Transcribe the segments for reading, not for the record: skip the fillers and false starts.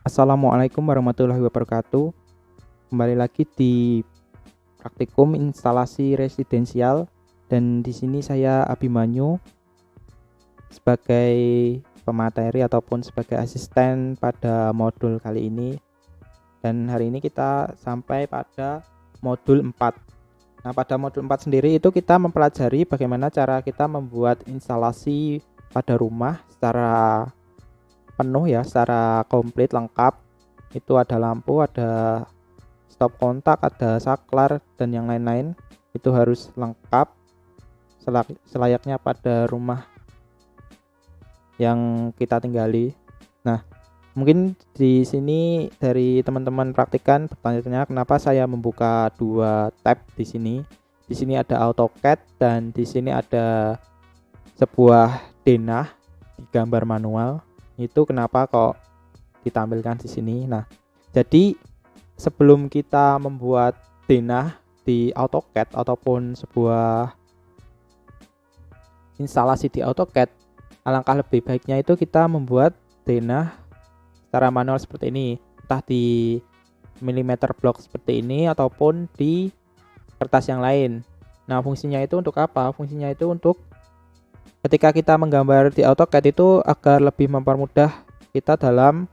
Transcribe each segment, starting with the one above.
Assalamualaikum warahmatullahi wabarakatuh. Kembali lagi di praktikum instalasi residensial dan di sini saya Abimanyu sebagai pemateri ataupun sebagai asisten pada modul kali ini. Dan hari ini kita sampai pada modul 4. Nah, pada modul 4 sendiri itu kita mempelajari bagaimana cara kita membuat instalasi pada rumah secara penuh ya, secara komplit lengkap. Itu ada lampu, ada stop kontak, ada saklar dan yang lain-lain. Itu harus lengkap selayaknya pada rumah yang kita tinggali. Nah, mungkin di sini dari teman-teman praktikan bertanya-tanya kenapa saya membuka dua tab di sini. Di sini ada AutoCAD dan di sini ada sebuah denah di gambar manual. Itu kenapa kok ditampilkan di sini. Nah, jadi sebelum kita membuat denah di AutoCAD ataupun sebuah instalasi di AutoCAD, alangkah lebih baiknya itu kita membuat denah secara manual seperti ini, entah di milimeter block seperti ini ataupun di kertas yang lain. Nah, fungsinya itu untuk apa? Fungsinya itu untuk ketika kita menggambar di AutoCAD itu agar lebih mempermudah kita dalam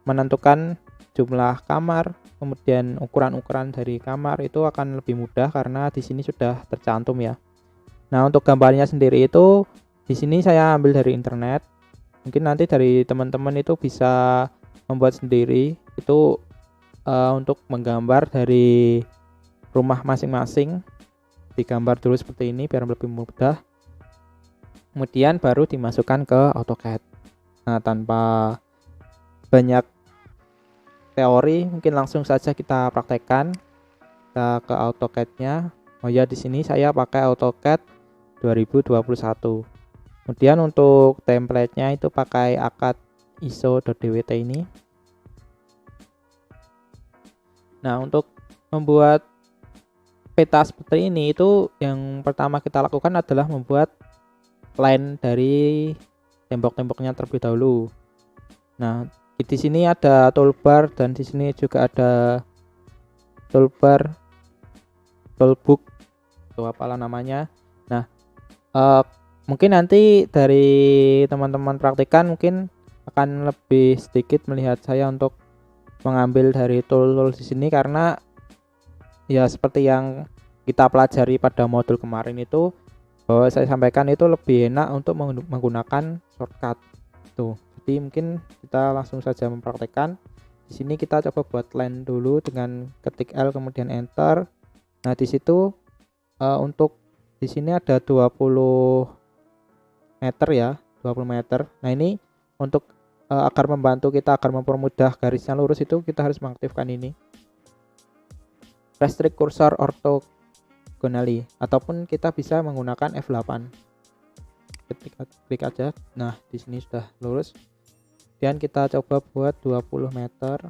menentukan jumlah kamar, kemudian ukuran-ukuran dari kamar itu akan lebih mudah karena di sini sudah tercantum ya. Nah, untuk gambarnya sendiri itu di sini saya ambil dari internet. Mungkin nanti dari teman-teman itu bisa membuat sendiri. Itu untuk menggambar dari rumah masing-masing. Digambar dulu seperti ini biar lebih mudah. Kemudian baru dimasukkan ke AutoCAD. Nah, tanpa banyak teori, mungkin langsung saja kita praktekkan. Kita ke AutoCAD-nya. Oh ya, di sini saya pakai AutoCAD 2021. Kemudian untuk template-nya itu pakai ACAD ISO.dwt ini. Nah, untuk membuat peta seperti ini itu yang pertama kita lakukan adalah membuat line dari tembok-temboknya terlebih dahulu. Nah, di sini ada toolbar dan di sini juga ada toolbar, toolbook atau apalah namanya. Nah, mungkin nanti dari teman-teman praktikan mungkin akan lebih sedikit melihat saya untuk mengambil dari tool-tool di sini karena ya seperti yang kita pelajari pada modul kemarin itu bahwa saya sampaikan itu lebih enak untuk menggunakan shortcut tuh. Jadi mungkin kita langsung saja mempraktekkan. Di sini kita coba buat line dulu dengan ketik L kemudian enter. Nah, di situ untuk di sini ada 20 meter ya, 20 meter. Nah, ini untuk agar membantu kita agar mempermudah garisnya lurus itu kita harus mengaktifkan ini. Restrict cursor orthogonally ataupun kita bisa menggunakan F8. Klik aja. Nah, di sini sudah lurus. Dan kita coba buat 20 meter,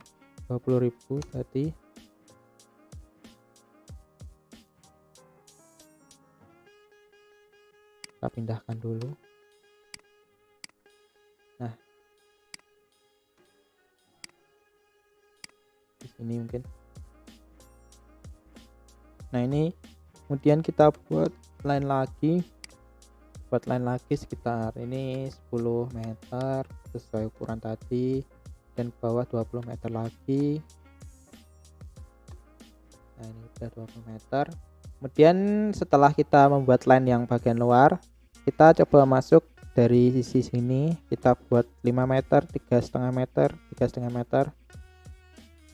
20.000 berarti. Kita pindahkan dulu. Nah, di sini mungkin. Nah, ini kemudian kita buat line lagi. Buat line lagi sekitar ini 10 meter sesuai ukuran tadi dan ke bawah 20 meter lagi. Nah, ini udah 20 meter. Kemudian setelah kita membuat line yang bagian luar, kita coba masuk dari sisi sini, kita buat 5 meter, 3,5 meter, 3,5 meter.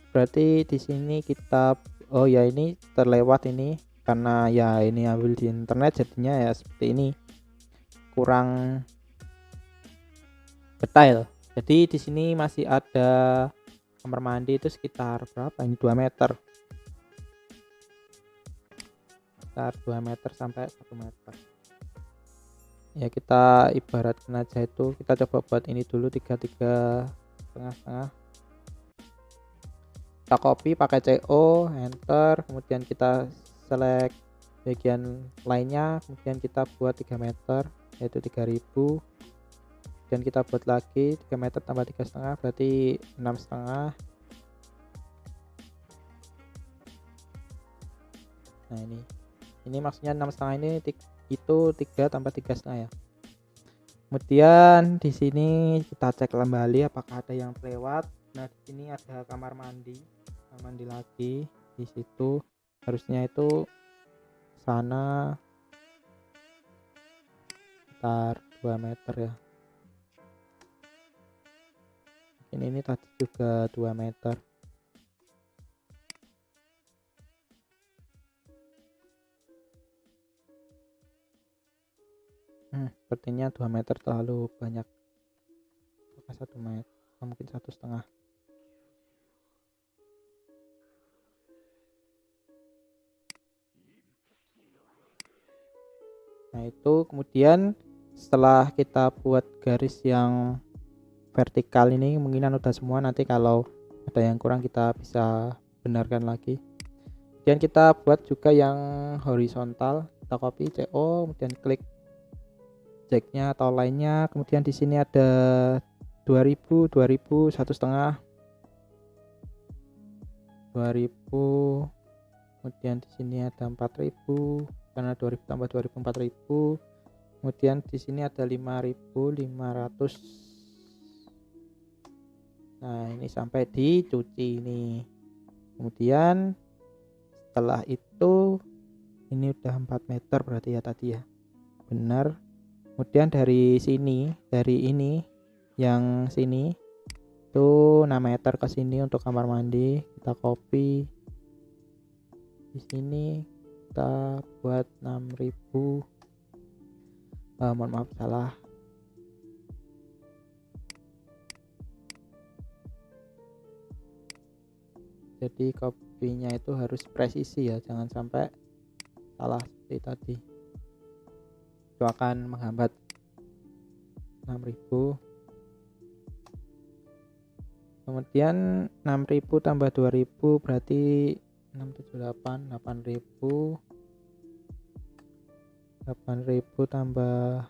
Berarti di sini kita oh ya ini terlewat ini karena ya ini ambil di internet jadinya ya seperti ini. Kurang detail. Jadi di sini masih ada kamar mandi itu sekitar berapa? Ini 2 meter. Sekitar 2 meter sampai 1 meter. Ya kita ibaratkan aja itu kita coba buat ini dulu 33 setengah. Kita copy pakai CO, enter, kemudian kita select bagian lainnya, kemudian kita buat 3 meter yaitu 3000. Dan kita buat lagi 3 meter tambah 3,5 berarti 6,5. Nah ini maksudnya 6,5 ini itu 3 tambah 3,5 ya. Kemudian di sini kita cek kembali apakah ada yang terlewat. Nah di sini ada kamar mandi lagi di situ, harusnya itu sana sekitar 2 meter ya. Ini tadi juga 2 meter. Sepertinya 2 meter terlalu banyak. Apakah 1 meter? Mungkin 1,5. Nah itu kemudian setelah kita buat garis yang vertikal ini, kemungkinan udah semua. Nanti kalau ada yang kurang kita bisa benarkan lagi. Kemudian kita buat juga yang horizontal, kita copy CO, kemudian klik jacknya atau lainnya. Kemudian di sini ada 2000, 1,5, 2000. Kemudian di sini ada 4000 karena 2000 tambah 2000 4000. Kemudian di sini ada 5500. Nah ini sampai dicuci ini. Kemudian setelah itu ini udah 4 meter berarti ya tadi ya, benar. Kemudian dari sini, dari ini yang sini itu 6 meter ke sini untuk kamar mandi, kita copy di sini, kita buat 6000. Mohon maaf salah. Jadi kopinya itu harus presisi ya, jangan sampai salah seperti tadi, itu akan menghambat. 6000. Kemudian 6000 tambah 2000 berarti 678, 8000. 8000 tambah,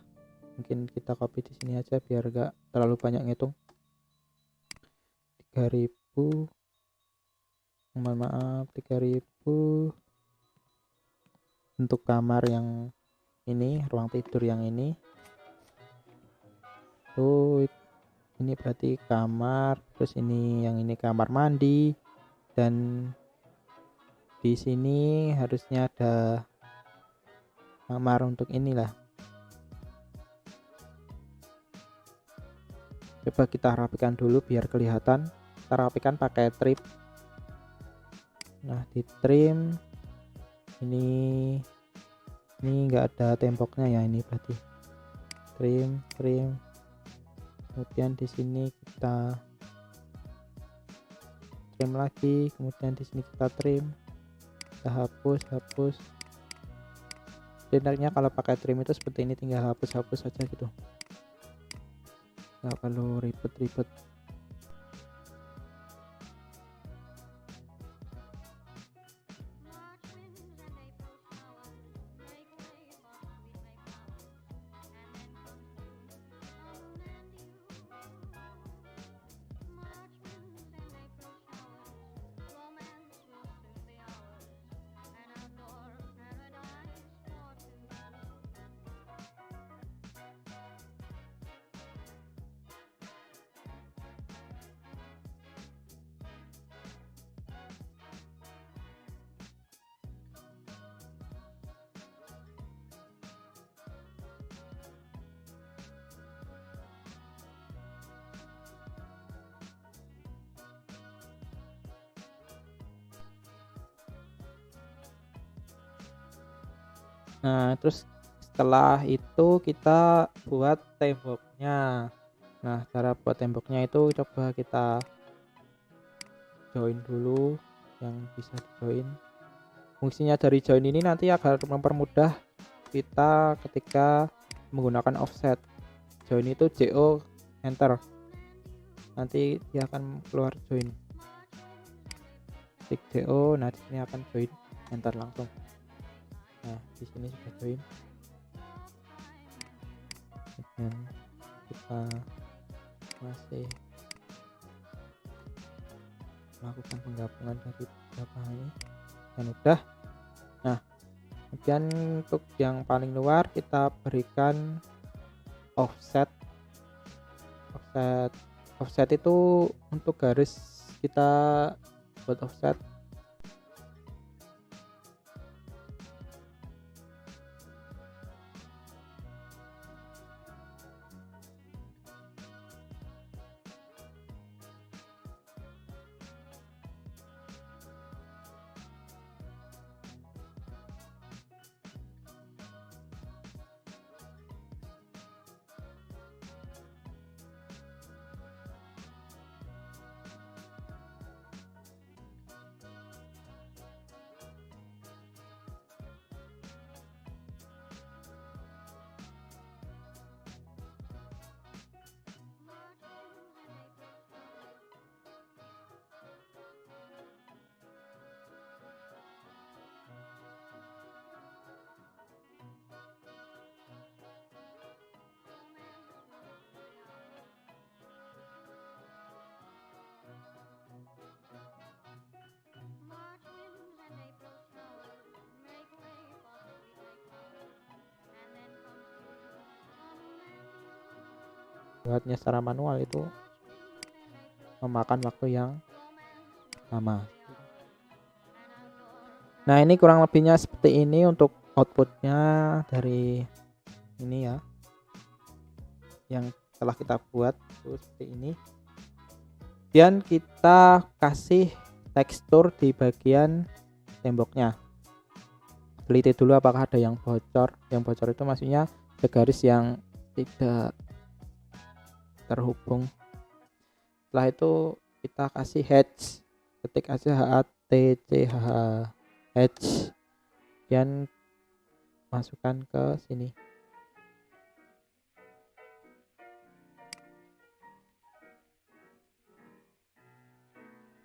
mungkin kita copy di sini aja biar enggak terlalu banyak ngitung. 3000. Mohon maaf, 3000 untuk kamar yang ini, ruang tidur yang ini. Tuh, ini berarti kamar, terus ini yang ini kamar mandi, dan di sini harusnya ada kamar untuk inilah. Coba kita rapikan dulu biar kelihatan. Kita rapikan pakai trim. Nah di trim ini enggak ada temboknya ya, ini berarti trim. Kemudian di sini kita trim lagi, kemudian di sini kita trim, kita hapus. Sebenarnya kalau pakai trim itu seperti ini, tinggal hapus saja gitu, nggak perlu ribet. Nah terus setelah itu kita buat temboknya. Nah cara buat temboknya itu coba kita join dulu, yang bisa di join. Fungsinya dari join ini nanti agar mempermudah kita ketika menggunakan offset. Join itu JO enter, nanti dia akan keluar join. Klik JO, nah di sini akan join, enter langsung. Nah di sini sudah join. kita masih melakukan penggabungan dari beberapa ini dan udah. Nah, kemudian untuk yang paling luar kita berikan offset. Offset itu untuk garis, kita buat offset buatnya secara manual itu memakan waktu yang lama. Nah, ini kurang lebihnya seperti ini untuk outputnya dari ini ya, yang telah kita buat itu seperti ini. Dan kita kasih tekstur di bagian temboknya. Teliti dulu apakah ada yang bocor. Yang bocor itu maksudnya ada garis yang tidak terhubung. Setelah itu kita kasih hatch, ketik aja HATCH hatch dan masukkan ke sini.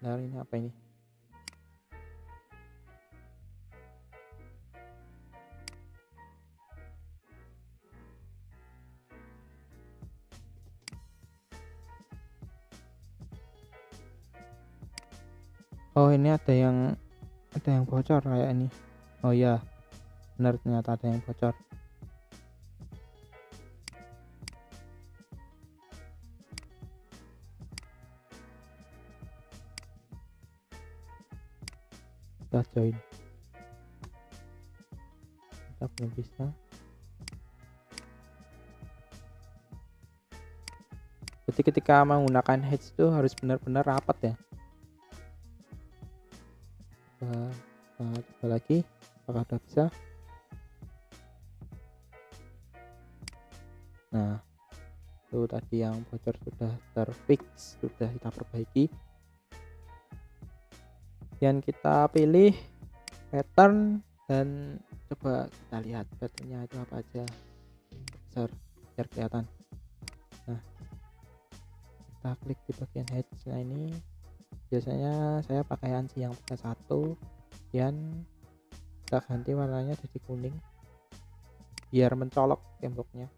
Nah, ini apa ini? Oh, ini ada yang bocor kayak ini. Oh ya, benar, ternyata ada yang bocor. Kita join. Kita belum bisa. Jadi ketika menggunakan hatch itu harus benar-benar rapat ya. Kita coba lagi apakah sudah bisa. Nah, itu tadi yang bocor sudah terfix, sudah kita perbaiki. Dan kita pilih pattern dan coba kita lihat patternnya itu apa aja besar biar kelihatan. Nah, kita klik di bagian hatch. Nah, ini biasanya saya pakai ANSI yang pakai 1 dan kita ganti warnanya jadi kuning biar mencolok temboknya.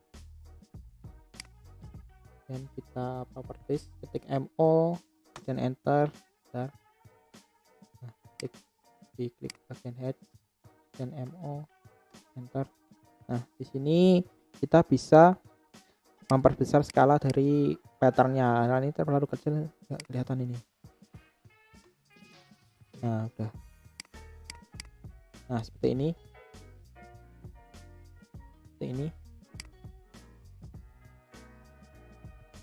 Dan kita properties, ketik MO dan enter. Bentar. Nah, diklik bagian head dan MO, enter. Nah, di sini kita bisa memperbesar skala dari patternnya. Nah, ini terlalu kecil nggak kelihatan ini. Nah, udah. Nah, seperti ini. Seperti ini.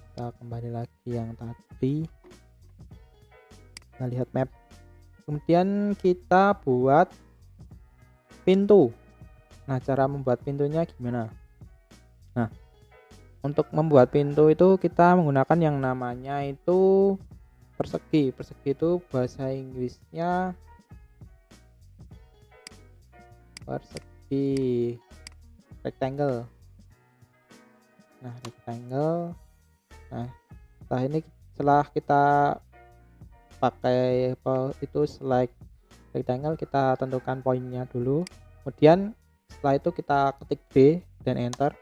Kita kembali lagi yang tadi. Kita lihat map. Kemudian kita buat pintu. Nah, cara membuat pintunya gimana? Nah, untuk membuat pintu itu kita menggunakan yang namanya itu persegi. Persegi itu bahasa Inggrisnya persegi, rectangle. Nah, rectangle. Nah, setelah kita pakai itu select rectangle, kita tentukan poinnya dulu. Kemudian setelah itu kita ketik B dan enter.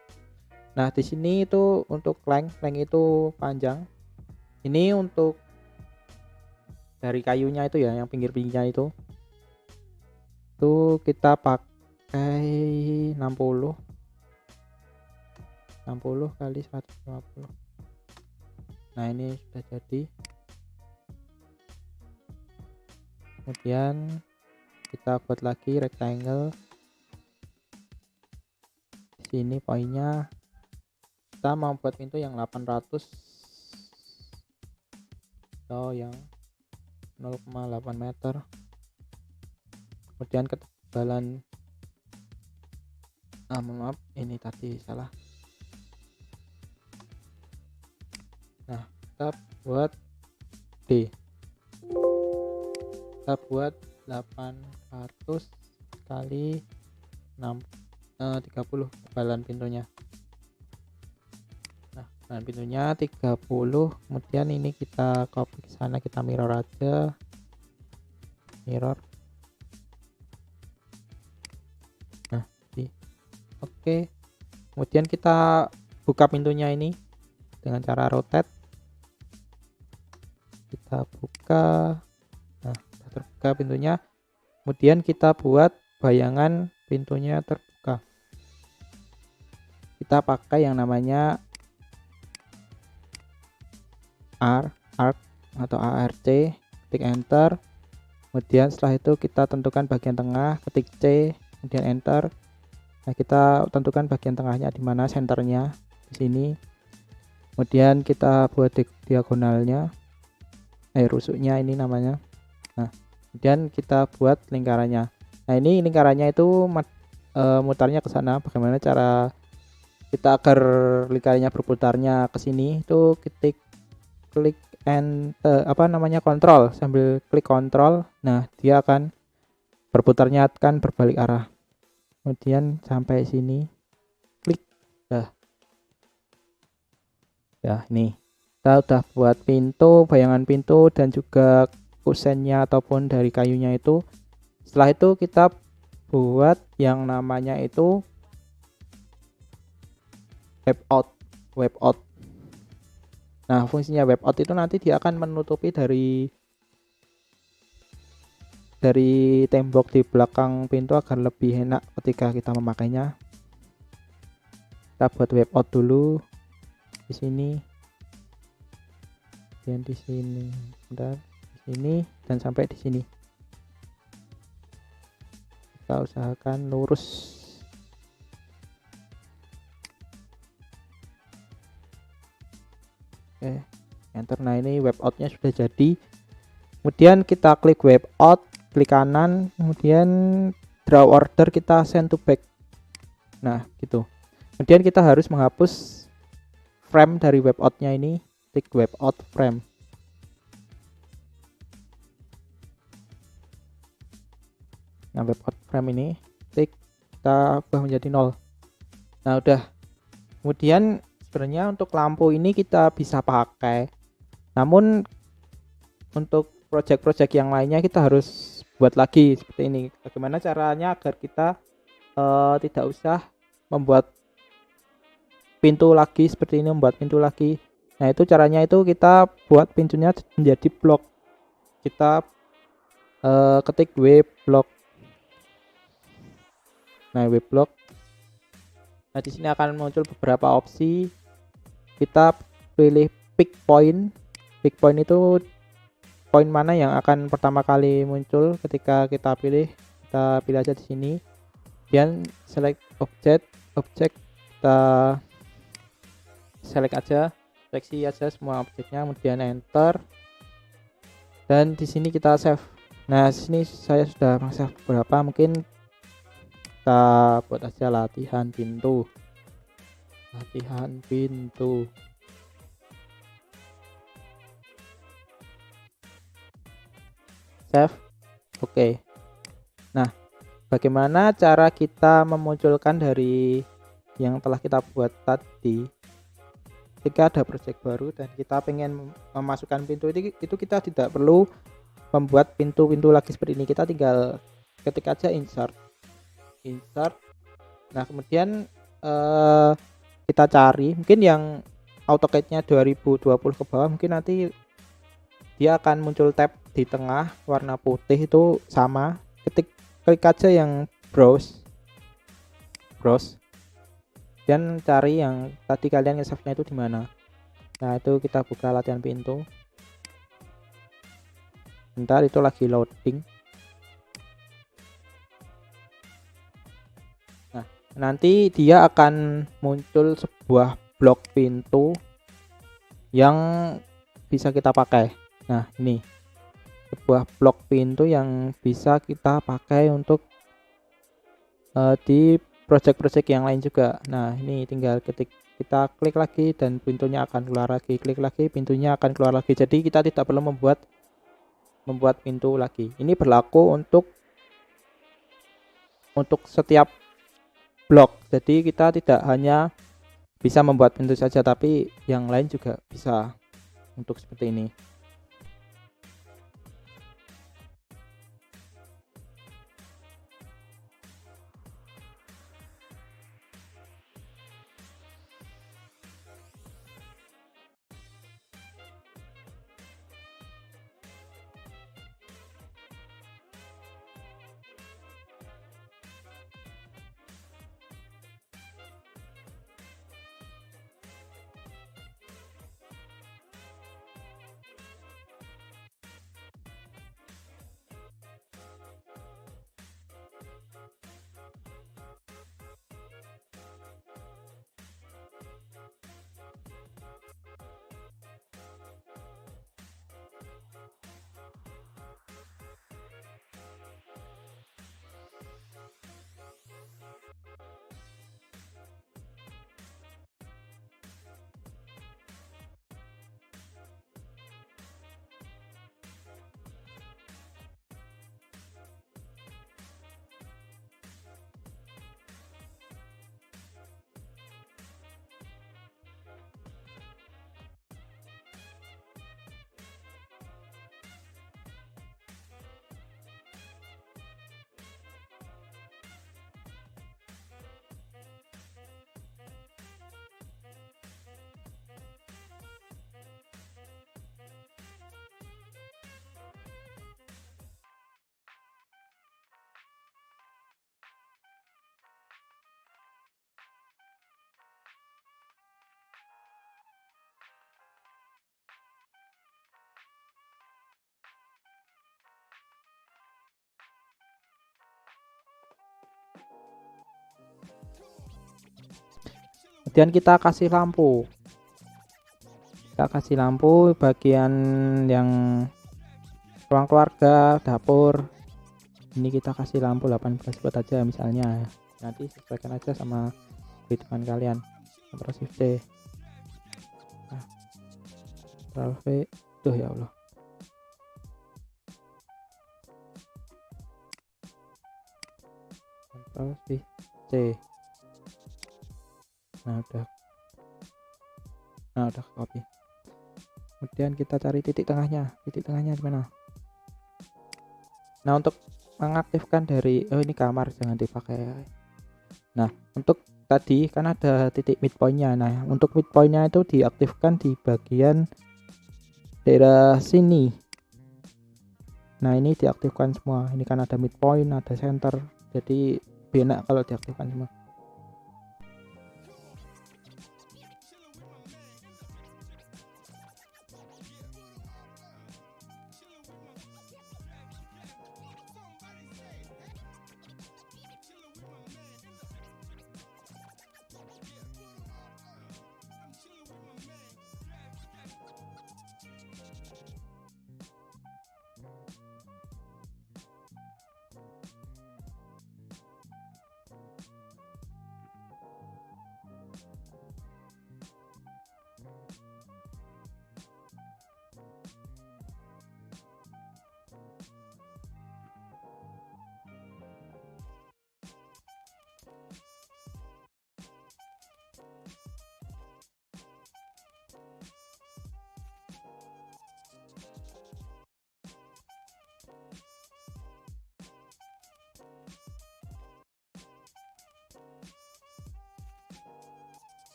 Nah, di sini itu untuk length itu panjang. Ini untuk dari kayunya itu ya, yang pinggir-pinggirnya itu kita pakai 60 kali 150. Nah, ini sudah jadi. Kemudian kita buat lagi rectangle. Di sini poinnya kita mau buat pintu yang 800 atau yang 0,8 meter. Kemudian ketebalan, maaf ini tadi salah. Nah, kita buat D, kita buat 800 kali 30 ketebalan pintunya. Nah, ketebalan pintunya 30. Kemudian ini kita copy ke sana, kita mirror aja, mirror. Nah, oke. Kemudian kita buka pintunya ini dengan cara rotate. Kita buka. Nah, sudah terbuka pintunya. Kemudian kita buat bayangan pintunya terbuka. Kita pakai yang namanya arc atau ARC, ketik enter. Kemudian setelah itu kita tentukan bagian tengah, ketik C, kemudian enter. Nah, kita tentukan bagian tengahnya di mana, senternya di sini. Kemudian kita buat diagonalnya, rusuknya ini namanya. Nah, kemudian kita buat lingkarannya. Nah, ini lingkarannya itu mutarnya ke sana. Bagaimana cara kita agar lingkarannya berputarnya ke sini? Itu klik kontrol, sambil klik kontrol. Nah, dia akan berputarnya akan berbalik arah. Kemudian sampai sini klik. Ya, ini kita udah buat pintu, bayangan pintu dan juga kusennya ataupun dari kayunya itu. Setelah itu kita buat yang namanya itu web out. Nah, fungsinya web out itu nanti dia akan menutupi dari tembok di belakang pintu agar lebih enak ketika kita memakainya. Kita buat web out dulu di sini, dan di sini, bentar, di sini dan sampai di sini. Kita usahakan lurus. Oke, enter. Nah, ini web outnya sudah jadi. Kemudian kita klik web out, klik kanan, kemudian draw order, kita send to back. Nah, gitu. Kemudian kita harus menghapus frame dari web outnya ini, klik web out frame. Nah, web out frame ini klik, kita ubah menjadi 0. Nah, udah. Kemudian sebenarnya untuk lampu ini kita bisa pakai, namun untuk project-project yang lainnya kita harus buat lagi seperti ini. Bagaimana caranya agar kita tidak usah membuat pintu lagi seperti ini, membuat pintu lagi. Nah, itu caranya itu kita buat pintunya menjadi blok. Kita ketik W block. Nah, W block. Nah, di sini akan muncul beberapa opsi. Kita pilih pick point. Pick point itu poin mana yang akan pertama kali muncul ketika kita pilih. Kita pilih aja di sini. Kemudian select object, kita select aja, seleksi aja semua objeknya, kemudian enter. Dan di sini kita save. Nah, sini saya sudah save beberapa, mungkin kita buat aja latihan pintu. Save. Oke. Nah, bagaimana cara kita memunculkan dari yang telah kita buat tadi? Ketika ada project baru dan kita pengen memasukkan pintu itu kita tidak perlu membuat pintu-pintu lagi seperti ini. Kita tinggal ketik aja insert. Nah, kemudian kita cari, mungkin yang AutoCAD-nya 2020 ke bawah, mungkin nanti dia akan muncul tab di tengah warna putih itu sama, klik aja yang browse dan cari yang tadi kalian nge-save-nya itu di mana. Nah, itu kita buka latihan pintu. Bentar, itu lagi loading. Nah, nanti dia akan muncul sebuah blok pintu yang bisa kita pakai. Nah, ini sebuah blok pintu yang bisa kita pakai untuk di project-project yang lain juga. Nah, ini tinggal kita klik lagi dan pintunya akan keluar lagi, klik lagi pintunya akan keluar lagi. Jadi kita tidak perlu membuat pintu lagi. Ini berlaku untuk setiap blok. Jadi kita tidak hanya bisa membuat pintu saja, tapi yang lain juga bisa untuk seperti ini. Kemudian kita kasih lampu. Kita kasih lampu bagian yang ruang keluarga, dapur. Ini kita kasih lampu 18 watt aja misalnya. Nanti sesuaikan aja sama hitungan kalian. Ctrl Shift C. Nah, Ctrl V. Tuh ya Allah. Ctrl Shift C. Nah, udah copy. Kemudian kita cari titik tengahnya di mana. Nah, untuk mengaktifkan dari ini kamar jangan dipakai. Nah, untuk tadi kan ada titik midpointnya. Nah, untuk midpointnya itu diaktifkan di bagian daerah sini. Nah, ini diaktifkan semua. Ini kan ada midpoint, ada center, jadi enak kalau diaktifkan semua.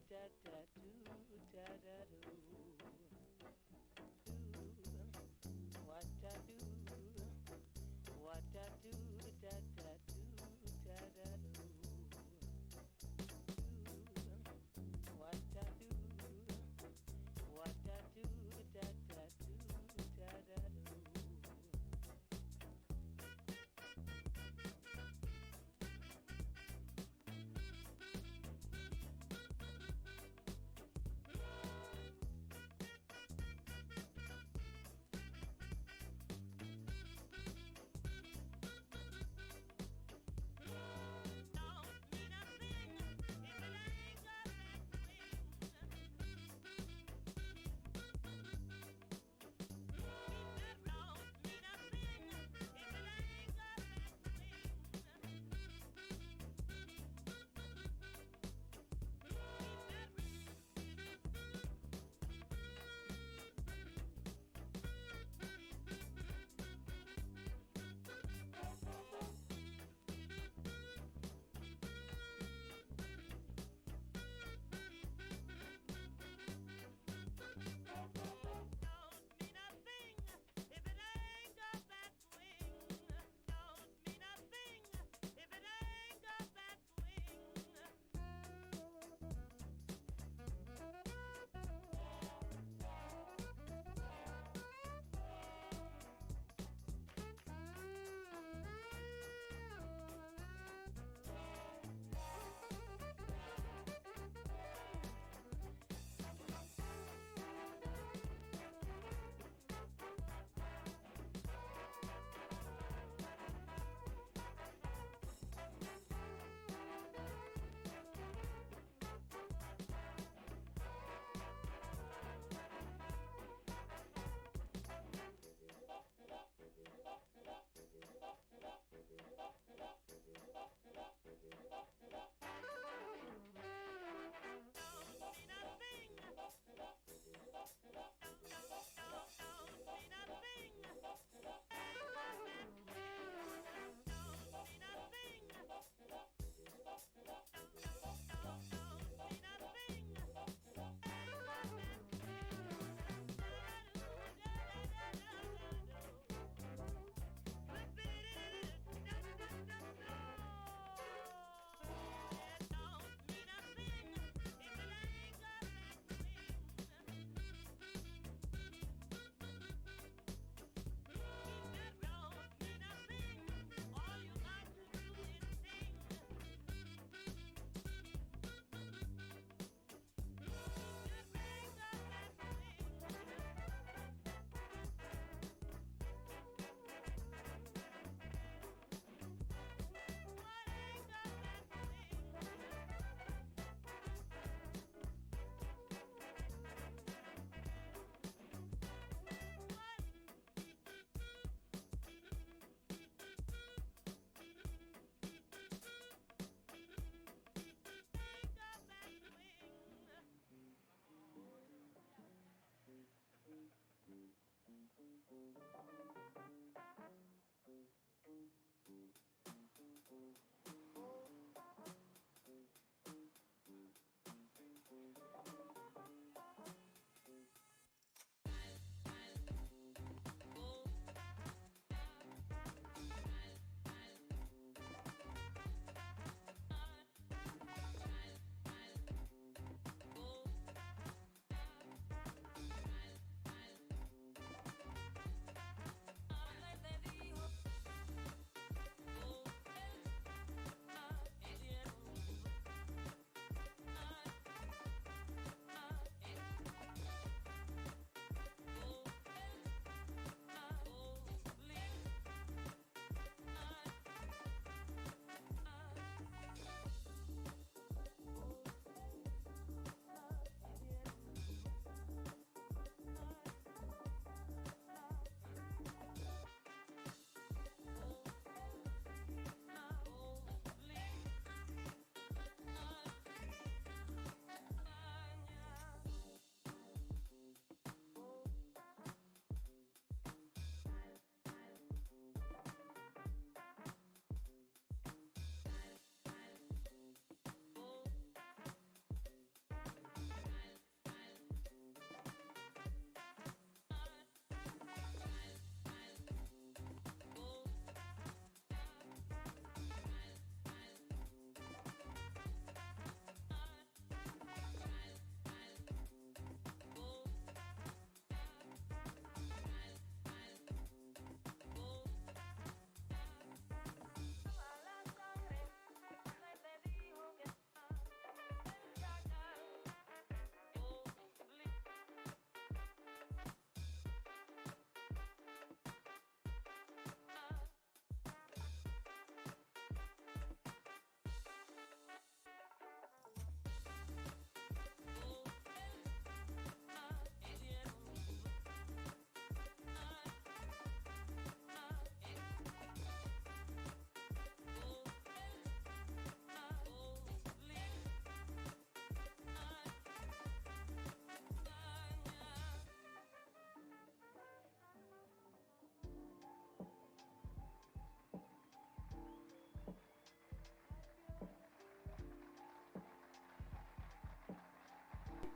da da do da da do. What da do? What da do da da do da da do. What da do? What da do da da do da da do.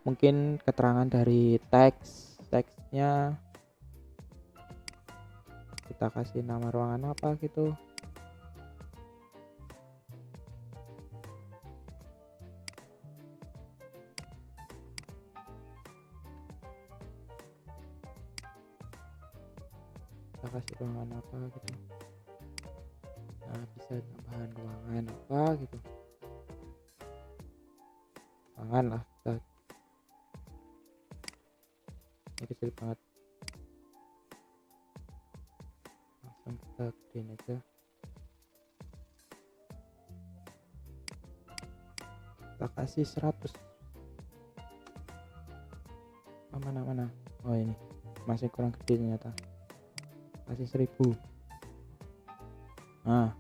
mungkin keterangan dari teksnya kita kasih nama ruangan apa gitu. Kita kasih ruangan apa gitu. Nah, bisa tambahan ruangan apa gitu, ruangan lah kita. Ini kecil banget, langsung kita gedein aja. Kita kasih 100. Mana oh ini masih kurang gede ternyata, kasih 1000. Nah,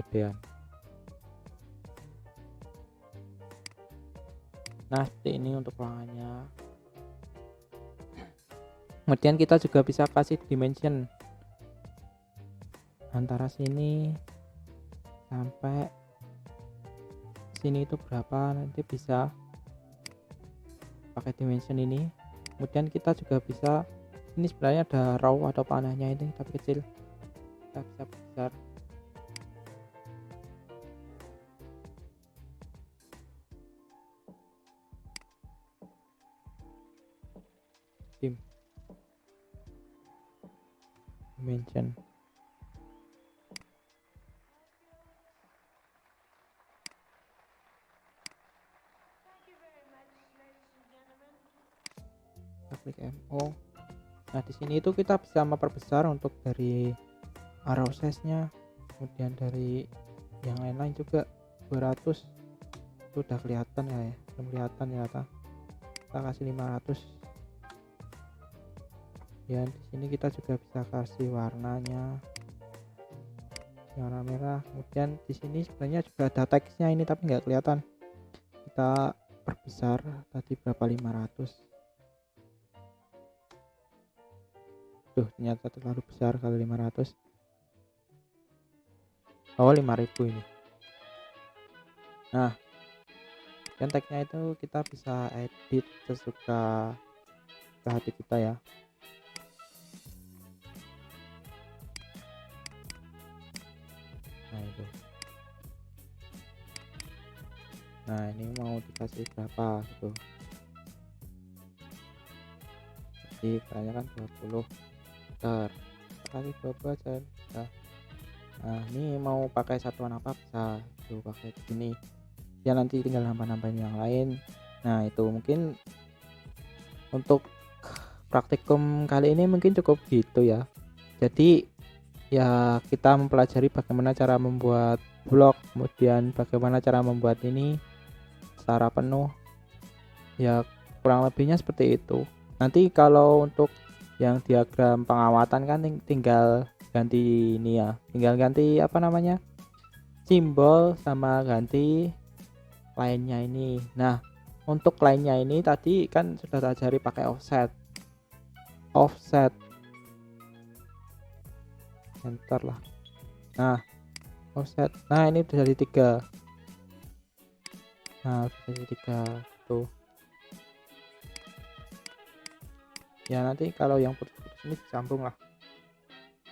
gedean. Nah, seperti ini untuk ruangannya. Kemudian kita juga bisa kasih dimension antara sini sampai sini itu berapa, nanti bisa pakai dimension ini. Kemudian kita juga bisa, ini sebenarnya ada raw atau panahnya ini tapi kecil, kita bisa besar. Dimension. Kita klik MO. Nah, di sini itu kita bisa memperbesar untuk dari arrow size-nya, kemudian dari yang lain-lain juga 200. Itu udah kelihatan ya, belum kelihatan ya, kita kasih 500. Ya, di sini kita juga bisa kasih warnanya, warna merah. Kemudian di sini sebenarnya juga ada teksnya ini tapi nggak kelihatan. Kita perbesar tadi berapa, 500. Tuh, ternyata terlalu besar kalau 500. Oh, 5000 ini. Nah, dan teksnya itu kita bisa edit sesuka hati kita ya. Nah, itu. Nah, ini mau dikasih berapa gitu. Jadi kayaknya kan 20. Bentar, kasih 20 aja. Nah, ini mau pakai satuan apa bisa tuh pakai sini. Ya nanti tinggal nambah-nambahin yang lain. Nah, itu mungkin untuk praktikum kali ini mungkin cukup gitu ya. Jadi ya kita mempelajari bagaimana cara membuat blok, kemudian bagaimana cara membuat ini secara penuh. Ya kurang lebihnya seperti itu. Nanti kalau untuk yang diagram pengamatan kan tinggal ganti ini ya, tinggal ganti apa namanya, simbol sama ganti lainnya ini. Nah, untuk lainnya ini tadi kan sudah diajari pakai offset enter lah. Nah, offset, nah ini udah jadi 3. Nah, udah jadi 3 tuh ya. Nanti kalau yang putus-putus ini disambung lah,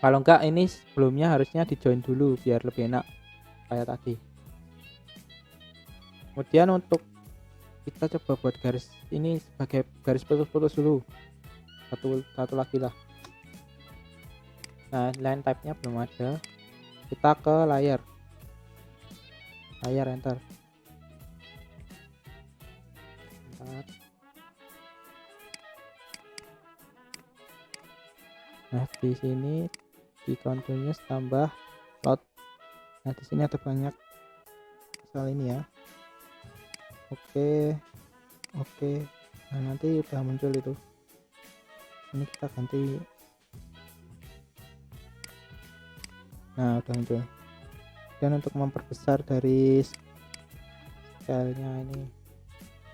kalau enggak ini sebelumnya harusnya di join dulu biar lebih enak kayak tadi. Kemudian untuk kita coba buat garis ini sebagai garis putus-putus dulu, satu lagi lah. Nah, line type nya belum ada, kita ke layar enter. Bentar. Nah, di sini di continuous tambah load. Nah, di sini ada banyak soal ini ya. Oke. Nah, nanti udah muncul itu. Ini kita ganti. Nah, udah muncul. Dan untuk memperbesar dari scale-nya ini,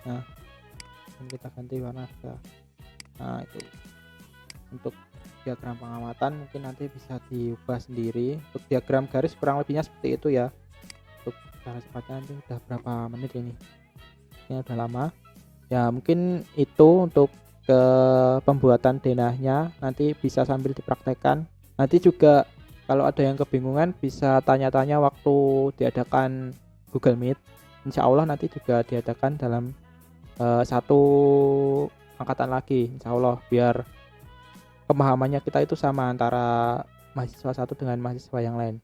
nah ini kita ganti warna juga. Nah, itu untuk diagram pengamatan mungkin nanti bisa diubah sendiri. Untuk diagram garis kurang lebihnya seperti itu ya. Untuk cara cepatnya nanti udah berapa menit ini. pakainya udah lama. Ya mungkin itu untuk ke pembuatan denahnya, nanti bisa sambil dipraktekkan. Nanti juga kalau ada yang kebingungan bisa tanya-tanya waktu diadakan Google Meet. Insya Allah nanti juga diadakan dalam satu angkatan lagi, insya Allah, biar pemahamannya kita itu sama antara mahasiswa satu dengan mahasiswa yang lain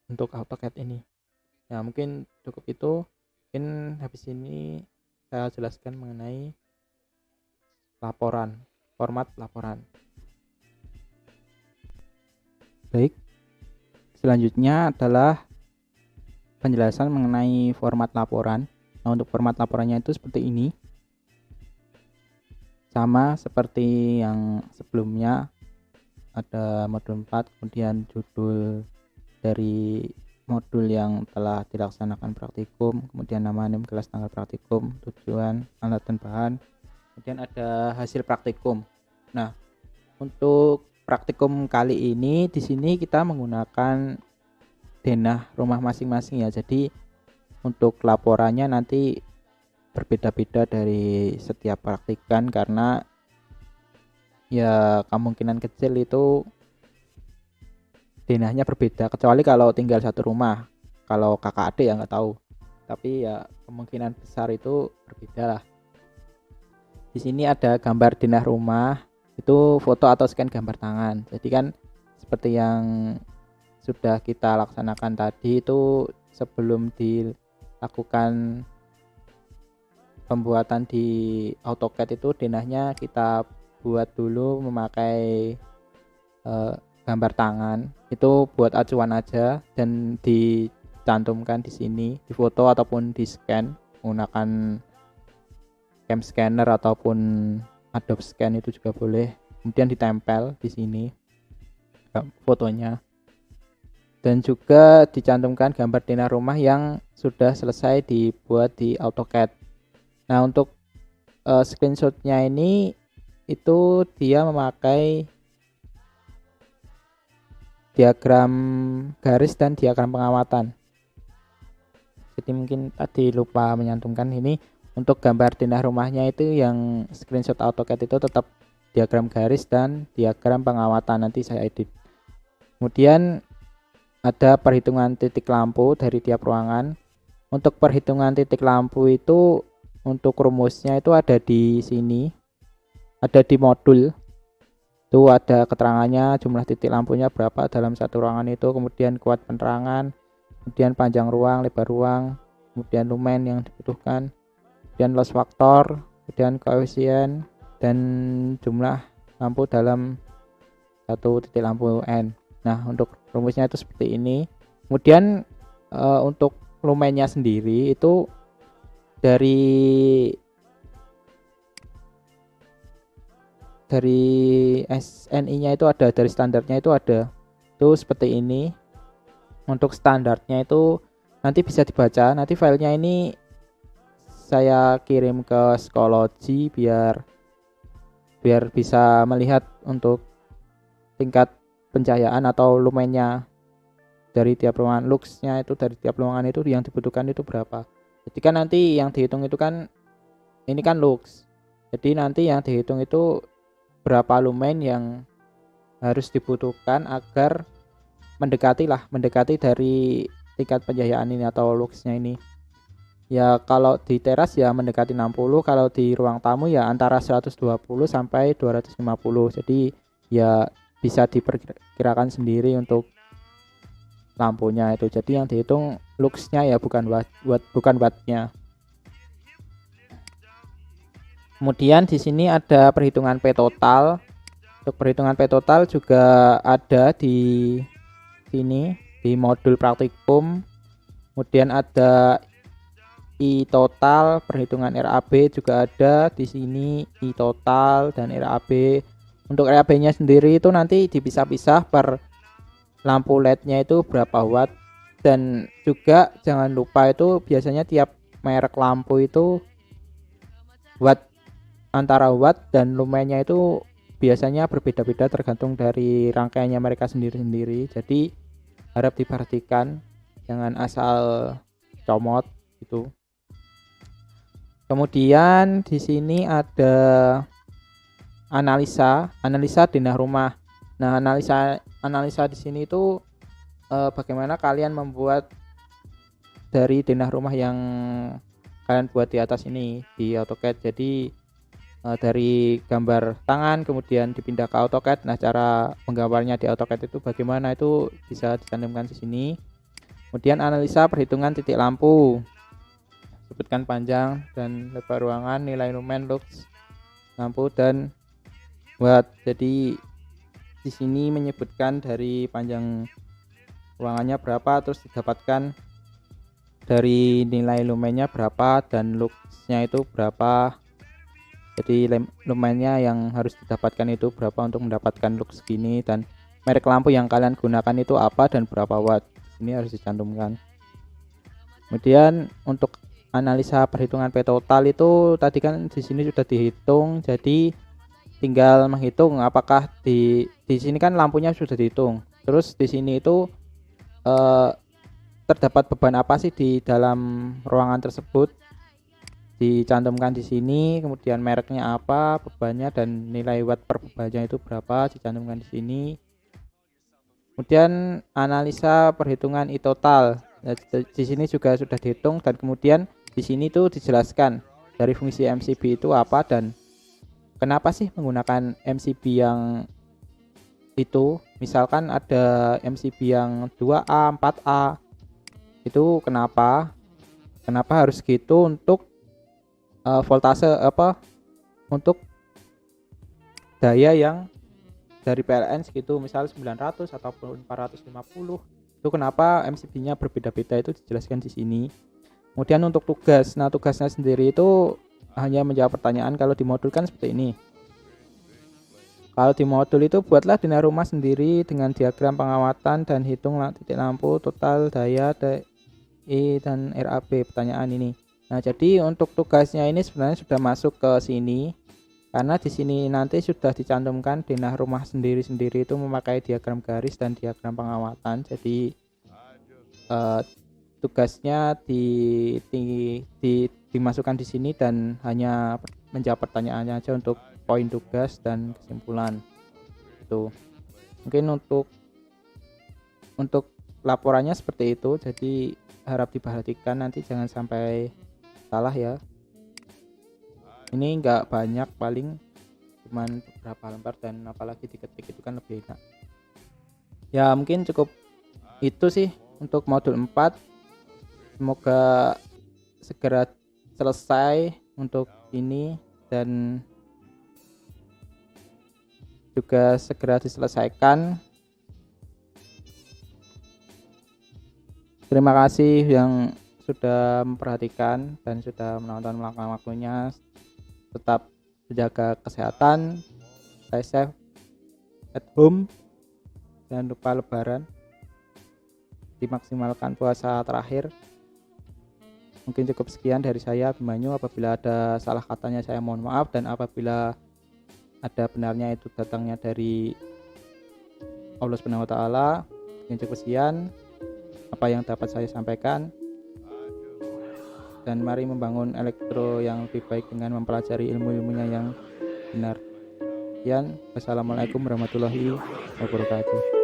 untuk AutoCAD ini. Ya mungkin cukup itu. Mungkin habis ini saya jelaskan mengenai laporan, format laporan. Baik, selanjutnya adalah penjelasan mengenai format laporan. Nah, untuk format laporannya itu seperti ini. Sama seperti yang sebelumnya, ada modul 4, kemudian judul dari modul yang telah dilaksanakan praktikum, kemudian nama NIM kelas tanggal praktikum, tujuan, alat dan bahan, kemudian ada hasil praktikum. Nah, untuk praktikum kali ini di sini kita menggunakan denah rumah masing-masing ya. Jadi untuk laporannya nanti berbeda-beda dari setiap praktikan karena ya kemungkinan kecil itu denahnya berbeda, kecuali kalau tinggal satu rumah. Kalau kakak adik ya nggak tahu, tapi ya kemungkinan besar itu berbeda lah. Di sini ada gambar denah rumah, itu foto atau scan gambar tangan. Jadi kan seperti yang sudah kita laksanakan tadi, itu sebelum dilakukan pembuatan di AutoCAD itu denahnya kita buat dulu memakai gambar tangan. Itu buat acuan aja dan dicantumkan di sini, di foto ataupun di scan menggunakan cam scanner ataupun Adobe Scan itu juga boleh. Kemudian ditempel di sini fotonya. Dan juga dicantumkan gambar denah rumah yang sudah selesai dibuat di AutoCAD. Nah, untuk screenshotnya ini itu dia memakai diagram garis dan diagram pengamatan. Jadi mungkin tadi lupa menyantumkan ini. Untuk gambar denah rumahnya itu yang screenshot AutoCAD itu tetap diagram garis dan diagram pengamatan, nanti saya edit. Kemudian ada perhitungan titik lampu dari tiap ruangan. Untuk perhitungan titik lampu itu untuk rumusnya itu ada di sini, ada di modul. Itu ada keterangannya, jumlah titik lampunya berapa dalam satu ruangan itu, kemudian kuat penerangan, kemudian panjang ruang, lebar ruang, kemudian lumen yang dibutuhkan, kemudian loss factor, kemudian koefisien, dan jumlah lampu dalam satu titik lampu N. Nah, untuk rumusnya itu seperti ini. Kemudian untuk lumennya sendiri itu dari SNI-nya itu ada, dari standarnya itu ada. Itu seperti ini. Untuk standarnya itu nanti bisa dibaca. Nanti filenya ini saya kirim ke Schoology biar bisa melihat untuk tingkat pencahayaan atau lumennya dari tiap ruangan, luxnya itu dari tiap ruangan itu yang dibutuhkan itu berapa. Jadi kan nanti yang dihitung itu kan ini kan lux. Jadi nanti yang dihitung itu berapa lumen yang harus dibutuhkan agar mendekati dari tingkat pencahayaan ini atau luxnya ini. Ya kalau di teras ya mendekati 60, kalau di ruang tamu ya antara 120 sampai 250. Jadi ya bisa diperkirakan sendiri untuk lampunya itu. Jadi yang dihitung luxnya ya bukan wattnya. Kemudian di sini ada perhitungan P total. Untuk perhitungan P total juga ada di sini di modul praktikum. Kemudian ada I total, perhitungan RAB juga ada di sini, I total dan RAB. Untuk RAB-nya sendiri itu nanti dipisah-pisah per lampu LED-nya itu berapa watt, dan juga jangan lupa itu biasanya tiap merek lampu itu watt, antara watt dan lumennya itu biasanya berbeda-beda tergantung dari rangkaiannya mereka sendiri-sendiri. Jadi harap diperhatikan, jangan asal comot gitu. Kemudian di sini ada analisa denah rumah. Nah, analisa di sini itu bagaimana kalian membuat dari denah rumah yang kalian buat di atas ini di AutoCAD. Jadi dari gambar tangan kemudian dipindah ke AutoCAD. Nah, cara menggambarnya di AutoCAD itu bagaimana, itu bisa dicantumkan di sini. Kemudian analisa perhitungan titik lampu, sebutkan panjang dan lebar ruangan, nilai lumen, lux lampu dan watt. Jadi di sini menyebutkan dari panjang ruangannya berapa, terus didapatkan dari nilai lumennya berapa dan luxnya itu berapa. Jadi lumennya yang harus didapatkan itu berapa untuk mendapatkan lux segini, dan merek lampu yang kalian gunakan itu apa dan berapa watt. Ini harus dicantumkan. Kemudian untuk analisa perhitungan P total itu tadi kan di sini sudah dihitung, jadi tinggal menghitung apakah di sini kan lampunya sudah dihitung. Terus di sini itu terdapat beban apa sih di dalam ruangan tersebut, dicantumkan di sini. Kemudian mereknya apa, bebannya, dan nilai watt per bebannya itu berapa, dicantumkan di sini. Kemudian analisa perhitungan I total. Nah, di sini juga sudah dihitung, dan kemudian di sini tuh dijelaskan dari fungsi MCB itu apa dan kenapa sih menggunakan MCB yang itu. Misalkan ada MCB yang 2A, 4A. Itu kenapa harus gitu untuk voltase untuk daya yang dari PLN segitu, misal 900 ataupun 450. Itu kenapa MCB-nya berbeda-beda, itu dijelaskan di sini. Kemudian untuk tugas, nah tugasnya sendiri itu hanya menjawab pertanyaan. Kalau di modul kan seperti ini. Kalau di modul itu buatlah denah rumah sendiri dengan diagram pengamatan dan hitung titik lampu, total daya, DI dan RAB, pertanyaan ini. Nah, jadi untuk tugasnya ini sebenarnya sudah masuk ke sini. Karena di sini nanti sudah dicantumkan denah rumah sendiri-sendiri itu memakai diagram garis dan diagram pengamatan. Jadi tugasnya dimasukkan di sini dan hanya menjawab pertanyaannya aja untuk poin tugas dan kesimpulan. Itu mungkin untuk laporannya seperti itu. Jadi harap diperhatikan, nanti jangan sampai salah ya. Ini enggak banyak, paling cuman beberapa lembar, dan apalagi diketik itu kan lebih enak. Ya mungkin cukup itu sih untuk modul 4. Semoga segera selesai untuk ini dan juga segera diselesaikan. Terima kasih yang sudah memperhatikan dan sudah menonton meluangkan waktunya. Tetap menjaga kesehatan, stay safe at home, jangan lupa lebaran, dimaksimalkan puasa terakhir. Mungkin cukup sekian dari saya, Abimanyu. Apabila ada salah katanya saya mohon maaf, dan apabila ada benarnya itu datangnya dari Allah Subhanahu wa taala. Mungkin cukup sekian apa yang dapat saya sampaikan. Dan mari membangun elektro yang lebih baik dengan mempelajari ilmu-ilmunya yang benar. Sekian, wassalamualaikum warahmatullahi wabarakatuh.